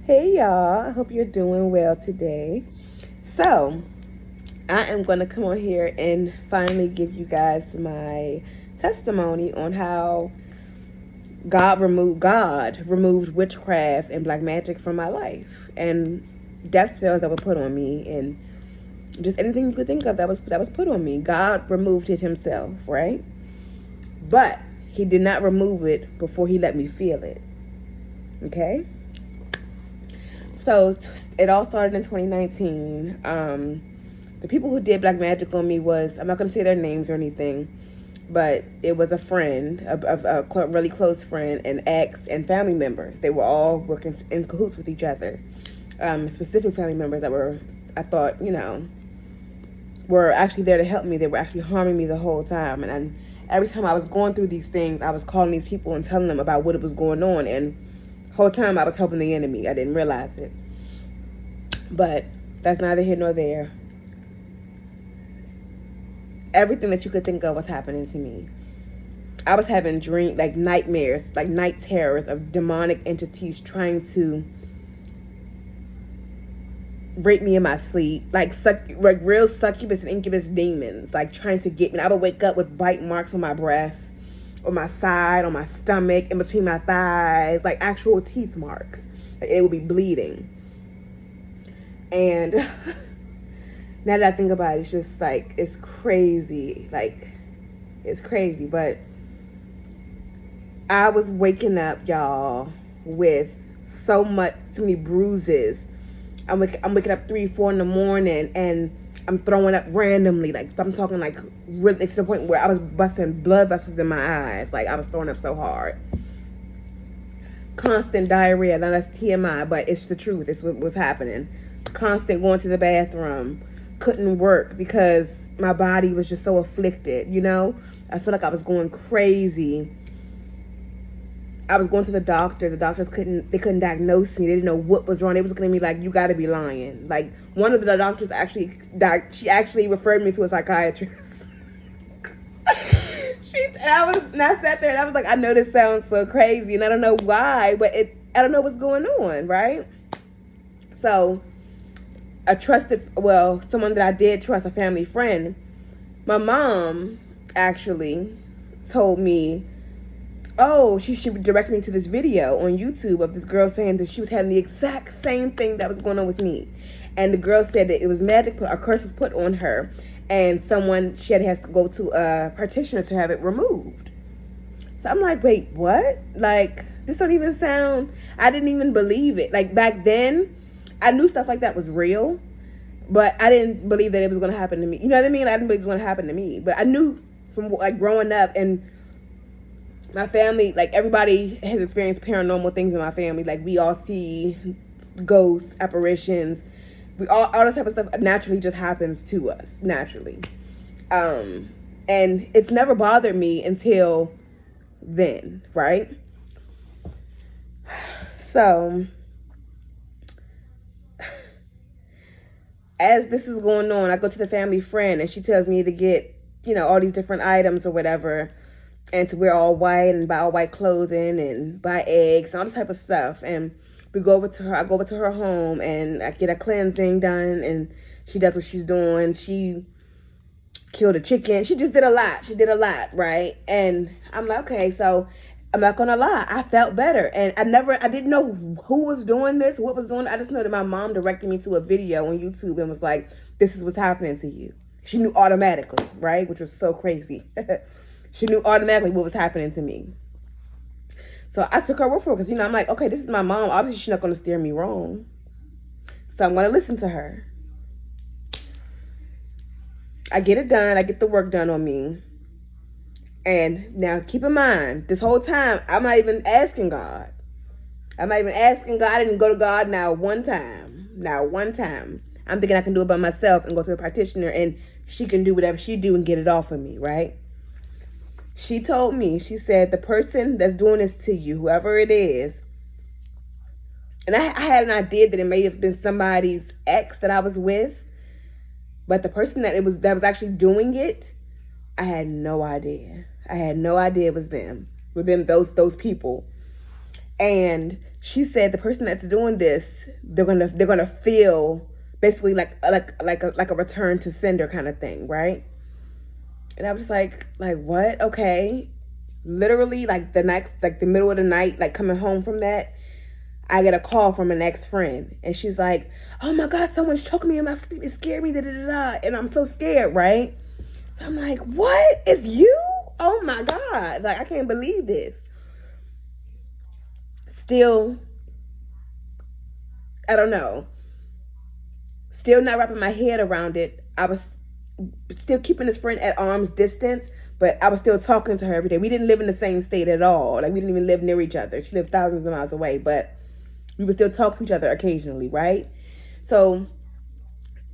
Hey y'all, I hope you're doing well today. So, I am going to come on here and finally give you guys my testimony on how God removed witchcraft and black magic from my life and death spells that were put on me and just anything you could think of that was put on me. God removed it himself, right? But he did not remove it before he let me feel it. Okay? So it all started in 2019. The people who did black magic on me was, I'm not going to say their names or anything, but it was a friend, a really close friend, an ex, and family members. They were all working in cahoots with each other. Specific family members that were, I thought, were actually there to help me. They were actually harming me the whole time. And every time I was going through these things, I was calling these people and telling them about what was going on. And the whole time I was helping the enemy. I didn't realize it. But that's neither here nor there. Everything that you could think of was happening to me. I was having nightmares, like night terrors of demonic entities trying to rape me in my sleep, like real succubus and incubus demons, like trying to get me. I would wake up with bite marks on my breast, on my side, on my stomach, in between my thighs, like actual teeth marks. Like it would be bleeding. And now that I think about it, it's just like, it's crazy. Like, it's crazy. But I was waking up, y'all, with too many bruises. I'm waking up 3, 4 in the morning, and I'm throwing up randomly. Like, I'm talking like really, it's to the point where I was busting blood vessels in my eyes. Like, I was throwing up so hard. Constant diarrhea. Now that's TMI, but it's the truth. It's what was happening. Constant going to the bathroom. Couldn't work because my body was just so afflicted, I feel like I was going crazy. I was going to the doctor. The doctors couldn't diagnose me. They didn't know what was wrong. They was looking at me like, you got to be lying. Like, one of the doctors she actually referred me to a psychiatrist. And I sat there and I was like, I know this sounds so crazy and I don't know why, but I don't know what's going on, right? So someone that I did trust, a family friend, my mom actually told me, she should direct me to this video on YouTube of this girl saying that she was having the exact same thing that was going on with me. And the girl said that it was magic, a curse was put on her, and she had to go to a practitioner to have it removed. So I'm like, wait, what? Like, this don't even sound, I didn't even believe it. Like, back then, I knew stuff like that was real, but I didn't believe that it was going to happen to me. You know what I mean? I didn't believe it was going to happen to me. But I knew from like growing up, and my family, like everybody has experienced paranormal things in my family. Like we all see ghosts, apparitions. All this type of stuff naturally just happens to us, naturally. And it's never bothered me until then, right? So as this is going on, I go to the family friend and she tells me to get, all these different items or whatever, and to wear all white and buy all white clothing and buy eggs and all this type of stuff. And I go over to her home and I get a cleansing done, and she does what she's doing. She killed a chicken. She just did a lot. She did a lot, right? And I'm like, okay, so I'm not gonna lie, I felt better. And I didn't know who was doing this, what was doing it. I just know that my mom directed me to a video on YouTube and was like, this is what's happening to you. She knew automatically, right? Which was so crazy. She knew automatically what was happening to me. So I took her word for it because, I'm like, okay, this is my mom. Obviously, she's not going to steer me wrong. So I'm going to listen to her. I get it done. I get the work done on me. And now keep in mind, this whole time, I'm not even asking God. I didn't go to God now one time. I'm thinking I can do it by myself and go to a practitioner and she can do whatever she do and get it off of me, right? She told me, she said, the person that's doing this to you, whoever it is, and I had an idea that it may have been somebody's ex that I was with, but the person that was actually doing it, I had no idea. I had no idea it was them, those people. And she said the person that's doing this, they're gonna feel basically like a return to sender kind of thing, right? And I was like what? Okay. Literally, like the middle of the night, like coming home from that, I get a call from an ex-friend, and she's like, "Oh my God, someone's choking me in my sleep. It scared me, da da da da," and I'm so scared, right? So I'm like, "What? It's you? Oh my God! Like, I can't believe this." Still, I don't know. Still not wrapping my head around it. I was still keeping this friend at arm's distance, but I was still talking to her every day. We didn't live in the same state at all. Like, we didn't even live near each other. She lived thousands of miles away, but we would still talk to each other occasionally, right? So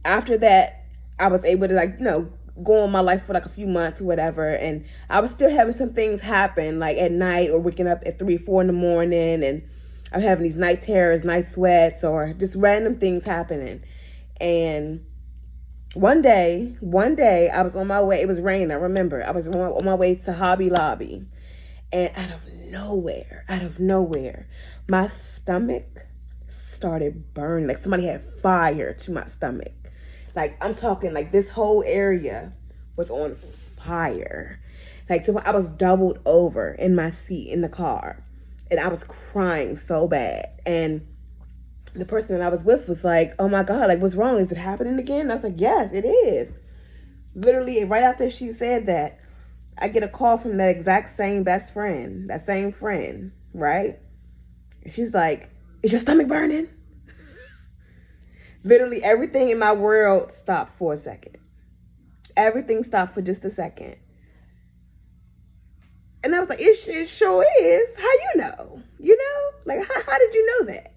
after that, I was able to, like, go on my life for like a few months or whatever. And I was still having some things happen, like at night, or waking up at 3 or 4 in the morning. And I'm having these night terrors, night sweats, or just random things happening. And one day, I was on my way. It was raining, I remember. I was on my way to Hobby Lobby. And out of nowhere, my stomach started burning. Like somebody had fire to my stomach. Like, I'm talking, like, this whole area was on fire. Like, so I was doubled over in my seat in the car. And I was crying so bad. And the person that I was with was like, "Oh my God, like, what's wrong? Is it happening again?" And I was like, "Yes, it is." Literally, right after she said that, I get a call from that exact same best friend, that same friend, right? And she's like, "Is your stomach burning?" Literally everything in my world stopped for a second. Everything stopped for just a second. And I was like, it sure is. How you know? Like, how did you know that?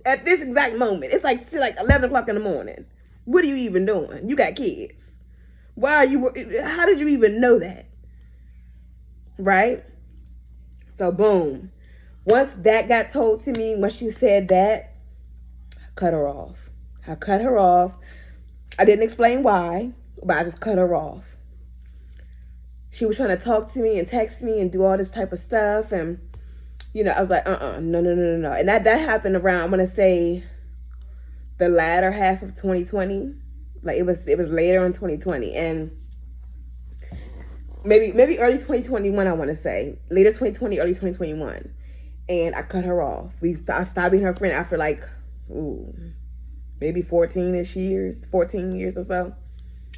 At this exact moment. It's like 11 o'clock in the morning. What are you even doing? You got kids. How did you even know that? Right? So boom. Once that got told to me, when she said that, I cut her off. I didn't explain why, but I just cut her off. She was trying to talk to me and text me and do all this type of stuff. And, I was like, no. And that happened around, I'm going to say, the latter half of 2020. Like, it was later in 2020. And maybe early 2021, I want to say. Later 2020, early 2021. And I cut her off. I stopped being her friend after maybe 14 years or so.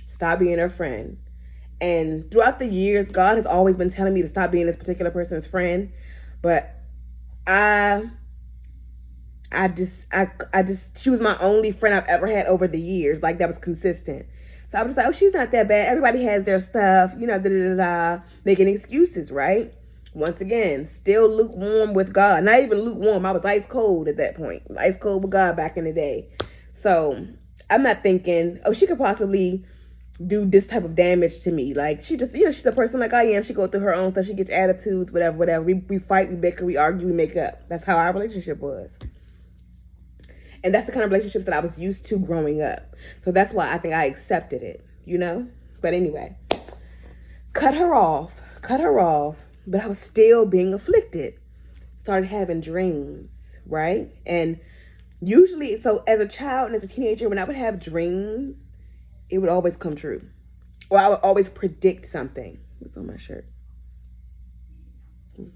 Stop being her friend. And throughout the years, God has always been telling me to stop being this particular person's friend. But she was my only friend I've ever had over the years. Like, that was consistent. So I was like, oh, she's not that bad. Everybody has their stuff, making excuses, right? Once again, still lukewarm with God. Not even lukewarm. I was ice cold at that point. Ice cold with God back in the day. So I'm not thinking, oh, she could possibly do this type of damage to me. Like, she just, she's a person like I am. She goes through her own stuff. She gets attitudes, whatever. We fight, we bicker, we argue, we make up. That's how our relationship was. And that's the kind of relationships that I was used to growing up. So that's why I think I accepted it, But anyway, cut her off. But I was still being afflicted. Started having dreams, right? And usually, so as a child and as a teenager, when I would have dreams, it would always come true. Or I would always predict something. What's on my shirt?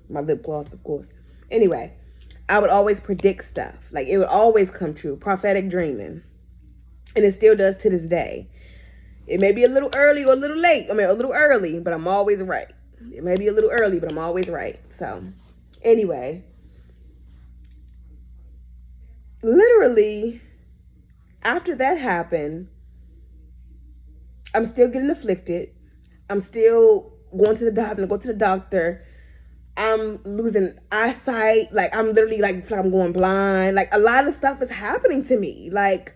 My lip gloss, of course. Anyway, I would always predict stuff. Like, it would always come true. Prophetic dreaming. And it still does to this day. It may be a little early or a little late. A little early, but I'm always right. It may be a little early, but I'm always right. So, anyway. Literally, after that happened, I'm still getting afflicted. I'm still going to the doctor. I'm losing eyesight. Like, I'm literally, it's like I'm going blind. Like, a lot of stuff is happening to me. Like,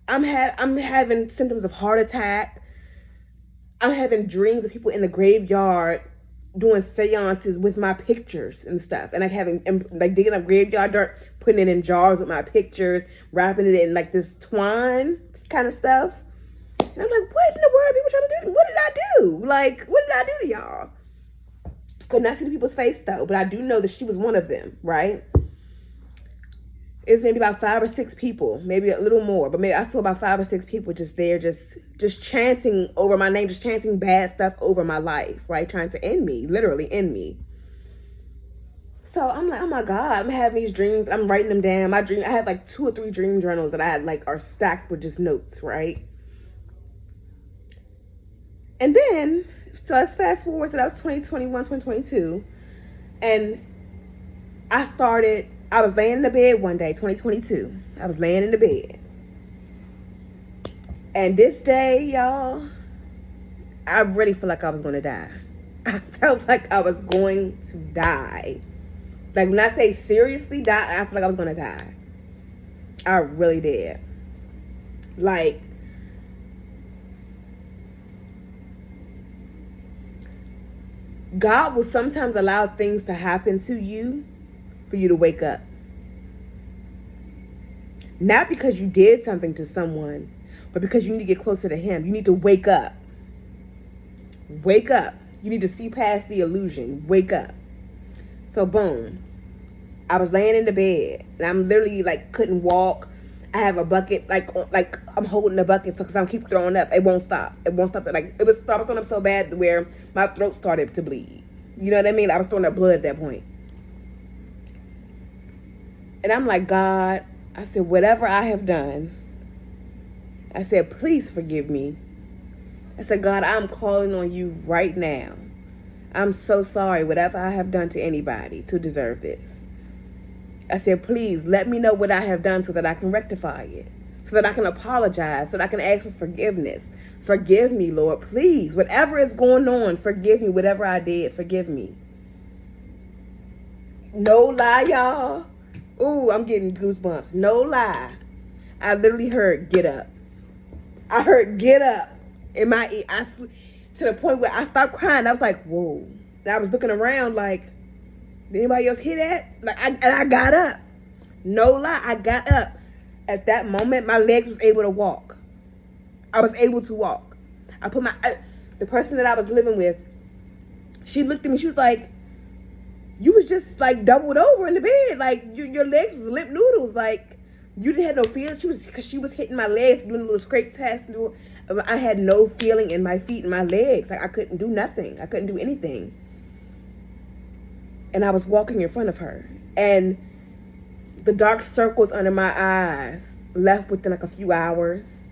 I'm having symptoms of heart attack. I'm having dreams of people in the graveyard doing seances with my pictures and stuff. And digging up graveyard dirt, putting it in jars with my pictures, wrapping it in this twine kind of stuff. And I'm like, what in the world are people trying to do? What did I do? What did I do to y'all? Could not see the people's face though, but I do know that she was one of them, right? It's maybe about 5 or 6 people, maybe a little more, but maybe I saw about 5 or 6 people just there, just chanting over my name, just chanting bad stuff over my life, right? Trying to end me, literally end me. So I'm like, oh my God, I'm having these dreams. I'm writing them down. I had like 2 or 3 dream journals that I had like are stacked with just notes, right? And then, so let's fast forward. So that was 2021, 2022. And I was laying in the bed one day, 2022. I was laying in the bed. And this day, y'all, I really feel like I was going to die. I felt like I was going to die. Like when I say seriously die, I feel like I was going to die. I really did. Like, God will sometimes allow things to happen to you for you to wake up. Not because you did something to someone, but because you need to get closer to Him. You need to wake up. Wake up. You need to see past the illusion. Wake up. So boom. I was laying in the bed and I'm literally like couldn't walk. I have a bucket, like I'm holding the bucket because I'm keep throwing up. It won't stop. It won't stop. Like I was throwing up so bad where my throat started to bleed. You know what I mean? I was throwing up blood at that point. And I'm like, God, I said, whatever I have done, I said, please forgive me. I said, God, I'm calling on you right now. I'm so sorry, whatever I have done to anybody to deserve this. I said, please let me know what I have done so that I can rectify it, so that I can apologize, so that I can ask for forgiveness. Forgive me, Lord, please. Whatever is going on, forgive me. Whatever I did, forgive me. No lie, y'all. Ooh, I'm getting goosebumps. No lie. I literally heard, get up. I heard, get up in my ear. To the point where I stopped crying. I was like, whoa. And I was looking around like, did anybody else hear that? Like, I got up. No lie, I got up. At that moment, my legs was able to walk. I was able to walk. The person that I was living with, she looked at me. She was like, you was just like doubled over in the bed. Like your legs was limp noodles. Like you didn't have no feeling. Because she was hitting my legs, doing a little scrape test. I had no feeling in my feet and my legs. Like I couldn't do nothing. I couldn't do anything. And I was walking in front of her. And the dark circles under my eyes left within like a few hours.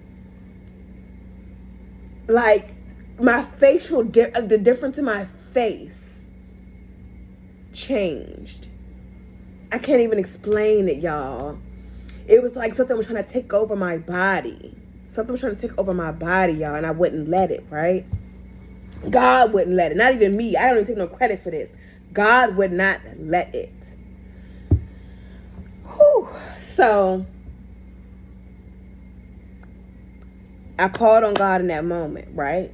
Like my the difference in my face changed. I can't even explain it, y'all. It was like something was trying to take over my body. Something was trying to take over my body, y'all, and I wouldn't let it, right? God wouldn't let it. Not even me. I don't even take no credit for this. God would not let it. Whew. So I called on God in that moment, right?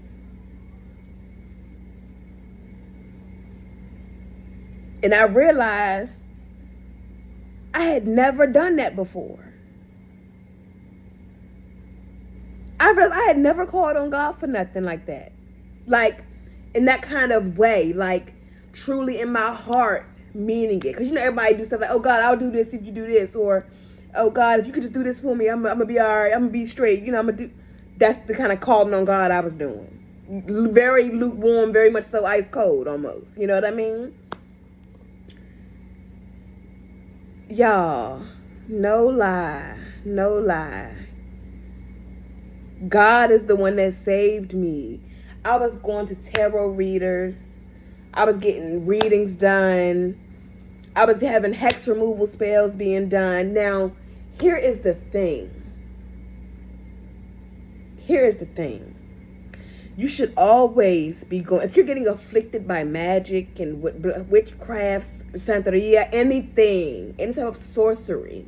And I realized I had never done that before. I realized I had never called on God for nothing like that. Like, in that kind of way. Like, truly in my heart, meaning it. Because, you know, everybody do stuff like, oh, God, I'll do this if you do this. Or, oh, God, if you could just do this for me, I'm going to be all right. I'm going to be straight. You know, I'm going to do. That's the kind of calling on God I was doing. Very lukewarm, very much so ice cold almost. You know what I mean? Y'all, no lie, no lie. God is the one that saved me. I was going to tarot readers. I was getting readings done. I was having hex removal spells being done. Now, here is the thing. Here is the thing. You should always be going, if you're getting afflicted by magic and witchcraft, santeria, anything, any type of sorcery,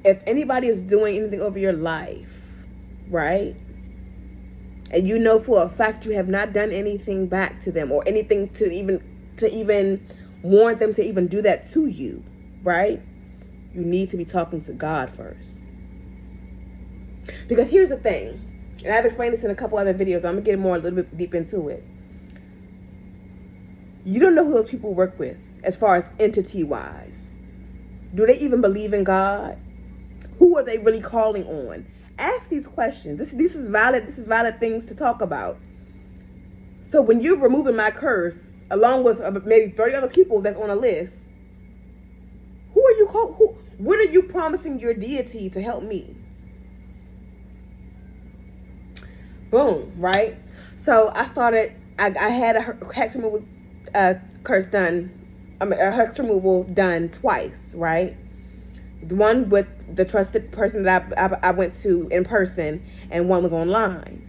if anybody is doing anything over your life, right, and you know for a fact you have not done anything back to them or anything to even warrant them to even do that to you, right, you need to be talking to God first. Because here's the thing. And I've explained this in a couple other videos, but I'm going to get more a little bit deep into it. You don't know who those people work with as far as entity-wise. Do they even believe in God? Who are they really calling on? Ask these questions. This is valid. This is valid things to talk about. So when you're removing my curse, along with maybe 30 other people that's on a list, who are you call? Who? What are you promising your deity to help me? Boom, right? So I started. I had a hex removal curse done. A hex removal done twice, right? The one with the trusted person that I went to in person, and one was online.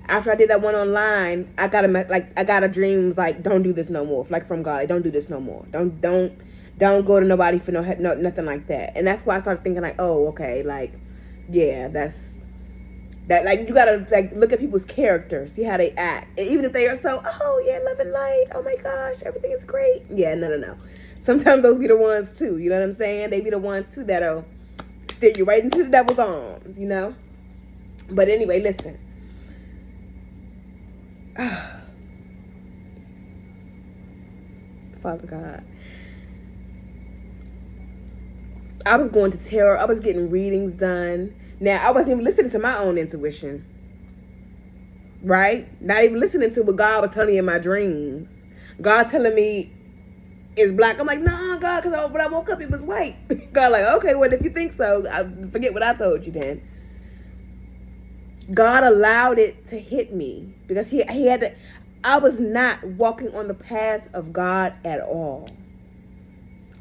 After I did that one online, I got a dreams like, don't do this no more. Like, from God, like, don't do this no more. Don't go to nobody for no nothing like that. And that's why I started thinking like, oh, okay, like, yeah, that's that. Like, you gotta like look at people's character, see how they act, and even if they are so, oh yeah, love and light, oh my gosh, everything is great. Yeah, no. Sometimes those be the ones too. You know what I'm saying? They be the ones too that'll steer you right into the devil's arms. You know. But anyway, listen. Father God, I was going to tarot. I was getting readings done. Now, I wasn't even listening to my own intuition, right? Not even listening to what God was telling me in my dreams. God telling me it's black. I'm like, nah, God, because when I woke up, it was white. God like, okay, well, if you think so, forget what I told you then. God allowed it to hit me because he had to. I was not walking on the path of God at all.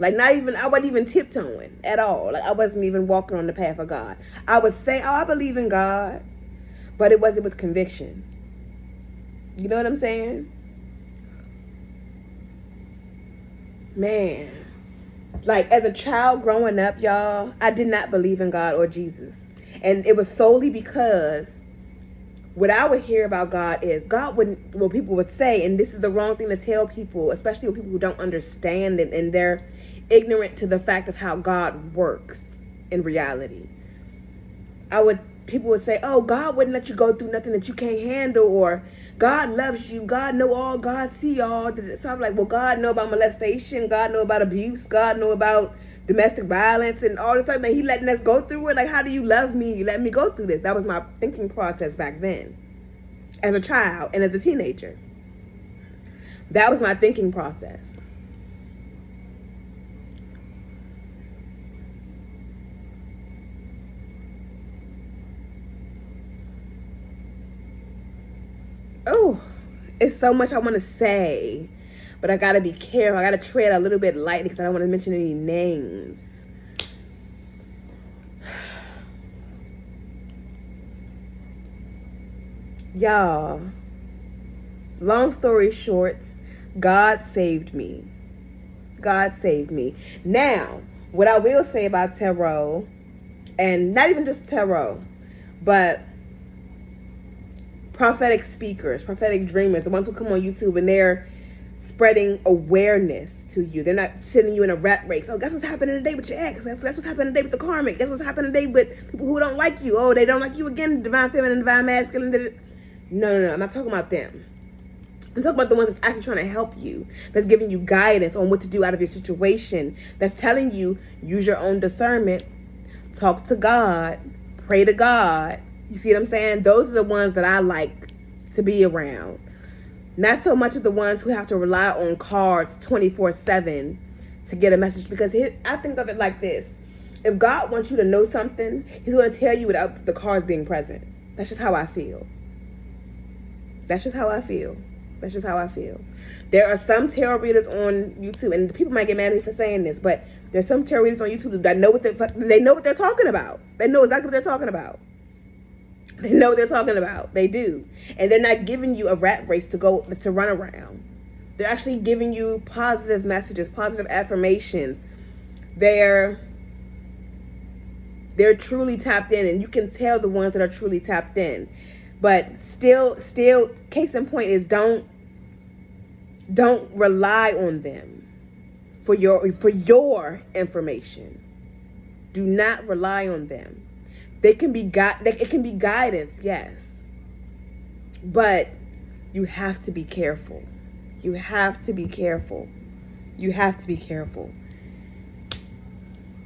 Like, I wasn't even tiptoeing at all. Like, I wasn't even walking on the path of God. I would say, oh, I believe in God, but it was conviction. You know what I'm saying? Man, like, as a child growing up, y'all, I did not believe in God or Jesus. And it was solely because what I would hear about God is God wouldn't, well, people would say, and this is the wrong thing to tell people, especially with people who don't understand it and they're ignorant to the fact of how God works in reality. People would say, oh, God wouldn't let you go through nothing that you can't handle, or God loves you, God know all, God see all. So I'm like, well, God know about molestation, God know about abuse, God know about domestic violence and all this stuff. Like, he letting us go through it. Like, how do you love me? You let me go through this. That was my thinking process back then, as a child and as a teenager. That was my thinking process. Oh, it's so much I want to say, but I gotta be careful. I gotta tread a little bit lightly because I don't want to mention any names. Y'all, long story short, God saved me. God saved me. Now, what I will say about tarot, and not even just tarot, but prophetic speakers, prophetic dreamers, the ones who come on YouTube and they're spreading awareness to you. They're not sending you in a rat race. Oh, guess what's happening today with your ex? That's what's happening today with the karmic. Guess what's happening today with people who don't like you. Oh, they don't like you again. Divine feminine, divine masculine. No. I'm not talking about them. I'm talking about the ones that's actually trying to help you, that's giving you guidance on what to do out of your situation, that's telling you, use your own discernment, talk to God, pray to God. You see what I'm saying? Those are the ones that I like to be around. Not so much of the ones who have to rely on cards 24/7 to get a message. Because I think of it like this. If God wants you to know something, he's going to tell you without the cards being present. That's just how I feel. That's just how I feel. That's just how I feel. There are some tarot readers on YouTube, and people might get mad at me for saying this, but there's some tarot readers on YouTube that know what they're talking about. They know exactly what they're talking about. They know what they're talking about. They do. And they're not giving you a rat race to run around. They're actually giving you positive messages, positive affirmations. They're truly tapped in, and you can tell the ones that are truly tapped in. But still, case in point is don't rely on them for your information. Do not rely on them. It can be guidance, yes. But you have to be careful. You have to be careful. You have to be careful.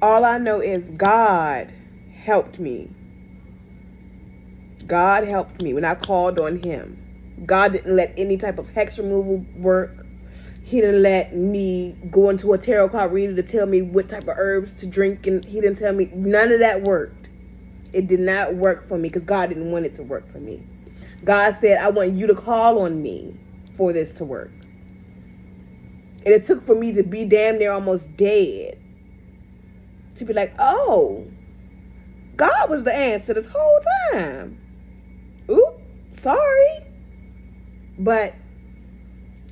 All I know is God helped me. God helped me when I called on him. God didn't let any type of hex removal work. He didn't let me go into a tarot card reader to tell me what type of herbs to drink, and he didn't tell me. None of that worked. It did not work for me because God didn't want it to work for me. God said, I want you to call on me for this to work. And it took for me to be damn near almost dead to be like, oh, God was the answer this whole time. Oops, sorry. But,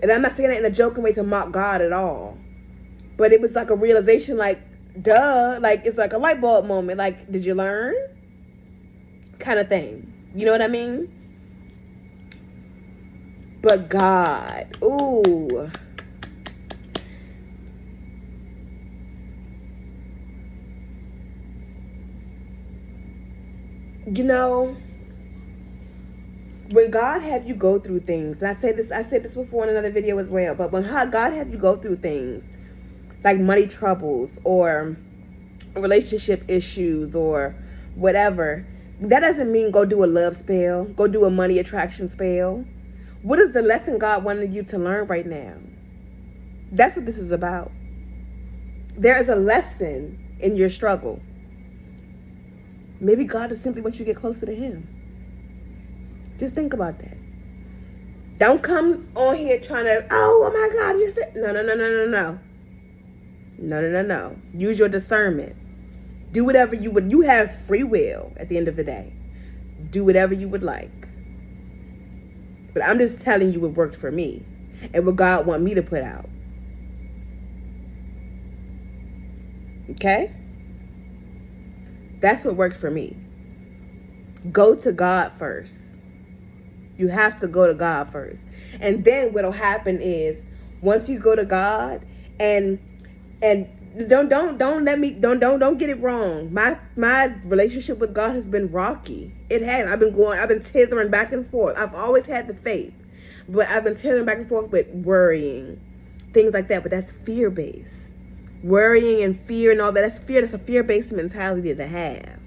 and I'm not saying that in a joking way to mock God at all. But it was like a realization, like, duh. Like, it's like a light bulb moment. Like, did you learn? Kind of thing. You know what I mean? But God, ooh. You know, when God have you go through things, and I said this before in another video as well, but when God have you go through things like money troubles or relationship issues or whatever, that doesn't mean go do a love spell, go do a money attraction spell. What is the lesson God wanted you to learn right now? That's what this is about. There is a lesson in your struggle. Maybe God just simply wants you to get closer to him. Just think about that. Don't come on here trying to, oh my God, you're sick. No. No. Use your discernment. Do whatever you would. You have free will at the end of the day. Do whatever you would like. But I'm just telling you what worked for me and what God want me to put out. Okay? That's what worked for me. Go to God first. You have to go to God first. And then what'll happen is once you go to God and don't get it wrong. My relationship with God has been rocky. It has. I've been tethering back and forth. I've always had the faith. But I've been tethering back and forth with worrying. Things like that. But that's fear-based. Worrying and fear and all that. That's fear. That's a fear-based mentality to have.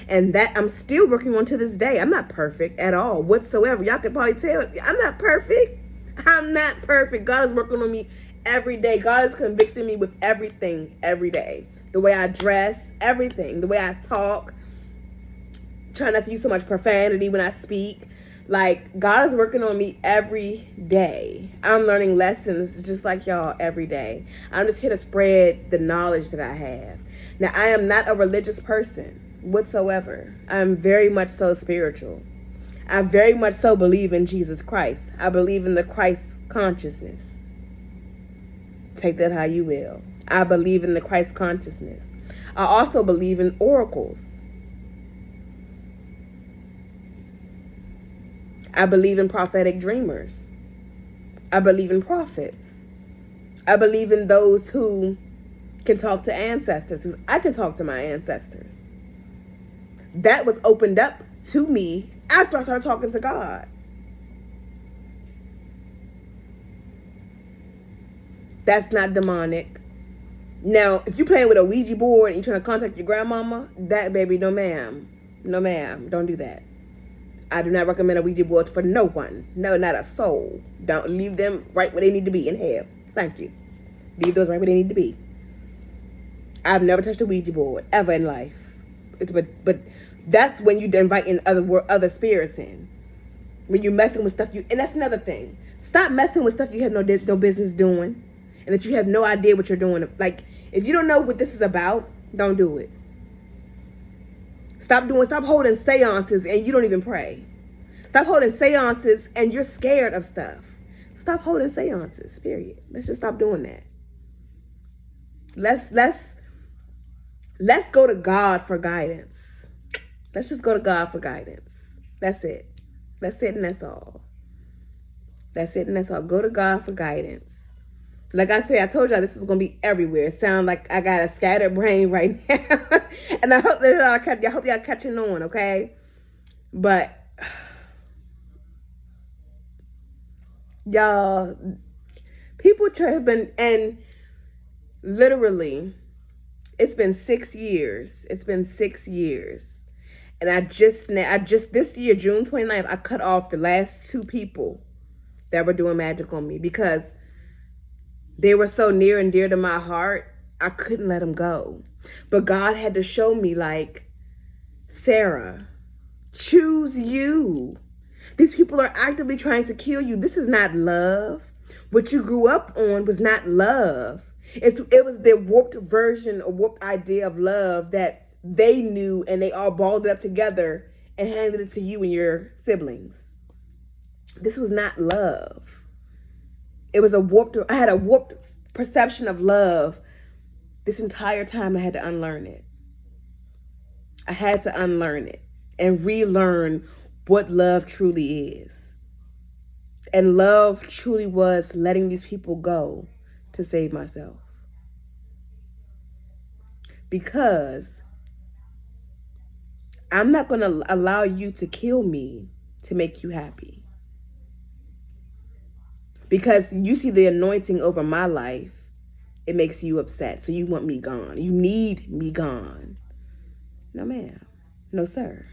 And that I'm still working on to this day. I'm not perfect at all whatsoever. Y'all can probably tell I'm not perfect. I'm not perfect. God is working on me every day. God is convicting me with everything every day. The way I dress, everything. The way I talk. Try not to use so much profanity when I speak. Like, God is working on me every day. I'm learning lessons just like y'all every day. I'm just here to spread the knowledge that I have. Now, I am not a religious person whatsoever. I'm very much so spiritual. I very much so believe in Jesus Christ. I believe in the Christ consciousness. Take that how you will. I believe in the Christ consciousness. I also believe in oracles. I believe in prophetic dreamers. I believe in prophets. I believe in those who can talk to ancestors. I can talk to my ancestors. That was opened up to me after I started talking to God. That's not demonic. Now, if you're playing with a Ouija board and you're trying to contact your grandmama, that baby, no ma'am. No ma'am. Don't do that. I do not recommend a Ouija board for no one. No, not a soul. Don't leave them right where they need to be in hell. Thank you. Leave those right where they need to be. I've never touched a Ouija board ever in life. But that's when you invite in other spirits in. When you're messing with stuff and that's another thing. Stop messing with stuff you have no business doing, and that you have no idea what you're doing. Like, if you don't know what this is about, don't do it. Stop holding seances and you don't even pray. Stop holding seances and you're scared of stuff. Stop holding seances, period. Let's just stop doing that. Let's go to God for guidance. Let's just go to God for guidance. That's it. That's it and that's all. That's it and that's all. Go to God for guidance. Like I said, I told y'all this was going to be everywhere. It sounds like I got a scattered brain right now. And I hope y'all catching on, okay? But, y'all, people have been, and literally, It's been 6 years. It's been 6 years. And I just this year, June 29th, I cut off the last 2 people that were doing magic on me because they were so near and dear to my heart. I couldn't let them go. But God had to show me, like, Sarah, choose you. These people are actively trying to kill you. This is not love. What you grew up on was not love. It was their warped version or warped idea of love that they knew, and they all balled it up together and handed it to you and your siblings. This was not love. It was I had a warped perception of love. This entire time I had to unlearn it. I had to unlearn it and relearn what love truly is. And love truly was letting these people go to save myself. Because I'm not going to allow you to kill me to make you happy. Because you see the anointing over my life, it makes you upset. So you want me gone. You need me gone. No, ma'am. No, sir.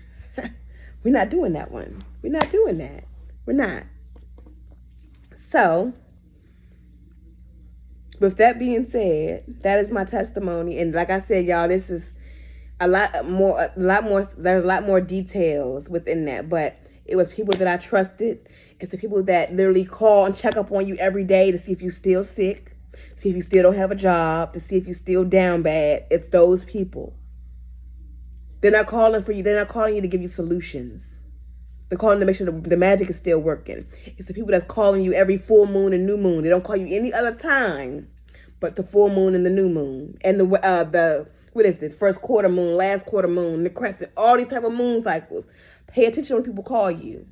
We're not doing that one. We're not doing that. We're not. So, with that being said, that is my testimony. And like I said, y'all, this is there's a lot more details within that. But it was people that I trusted. It's the people that literally call and check up on you every day to see if you're still sick, see if you still don't have a job, to see if you're still down bad. It's those people. They're not calling for you. They're not calling you to give you solutions. They're calling to make sure the magic is still working. It's the people that's calling you every full moon and new moon. They don't call you any other time but the full moon and the new moon. And what is it? First quarter moon, last quarter moon, the crescent, all these type of moon cycles. Pay attention when people call you.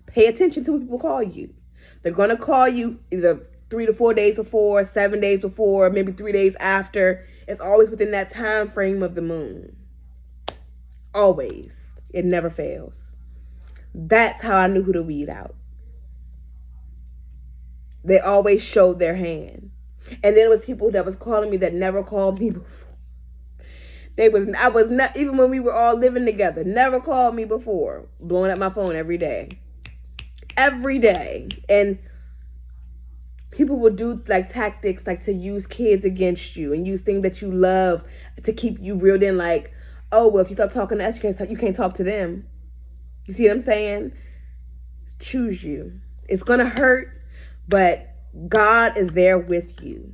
Pay attention to when people call you. They're going to call you either 3 to 4 days before, 7 days before, maybe 3 days after. It's always within that time frame of the moon. Always. It never fails. That's how I knew who to weed out. They always showed their hand. And then it was people that was calling me that never called me before. I was not, even when we were all living together, never called me before, blowing up my phone every day. Every day. And people would do like tactics like to use kids against you and use things that you love to keep you reeled in, like, oh, well, if you stop talking to us, you can't talk to them. You see what I'm saying? Choose you. It's going to hurt, but God is there with you.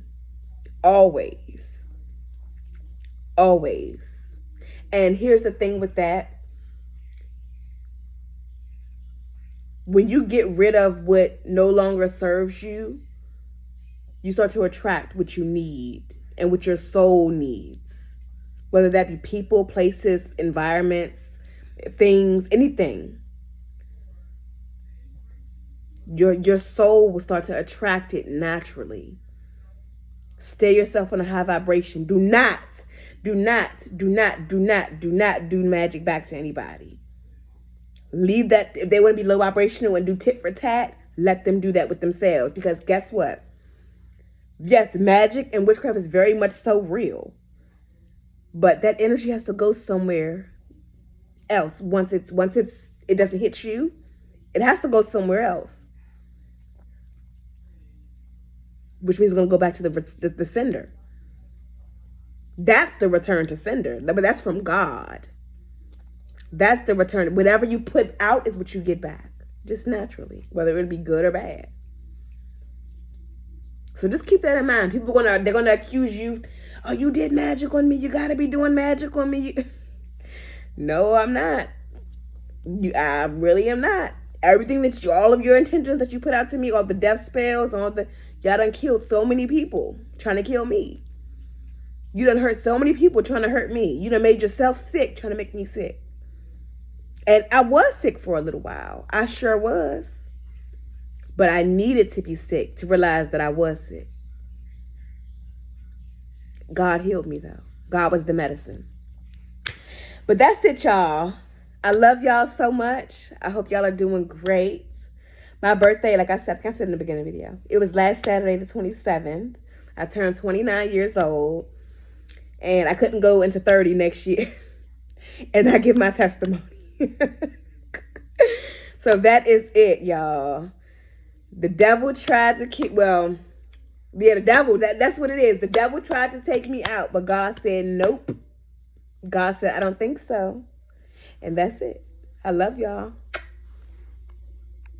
Always. Always. And here's the thing with that. When you get rid of what no longer serves you, you start to attract what you need and what your soul needs. Whether that be people, places, environments, things, anything. Your soul will start to attract it naturally. Stay yourself on a high vibration. Do not do magic back to anybody. Leave that. If they want to be low vibrational and do tit for tat, let them do that with themselves. Because guess what? Yes, magic and witchcraft is very much so real. But that energy has to go somewhere else. Once it doesn't hit you, it has to go somewhere else. Which means it's going to go back to the sender. That's the return to sender. But that's from God. That's the return. Whatever you put out is what you get back. Just naturally. Whether it be good or bad. So just keep that in mind. People they're gonna accuse you. Oh, you did magic on me. You gotta be doing magic on me. No, I'm not. I really am not. Everything all of your intentions that you put out to me, all the death spells, y'all done killed so many people trying to kill me. You done hurt so many people trying to hurt me. You done made yourself sick trying to make me sick. And I was sick for a little while. I sure was. But I needed to be sick to realize that I was sick. God healed me though. God was the medicine. But that's it, y'all. I love y'all so much. I hope y'all are doing great. My birthday, like I said in the beginning of the video, it was last Saturday, the 27th. I turned 29 years old. and I couldn't go into 30 next year. And I give my testimony. So that is it, y'all. The devil tried to keep, well, yeah, the devil, that's what it is. The devil tried to take me out, but God said, nope. God said, I don't think so. And that's it. I love y'all.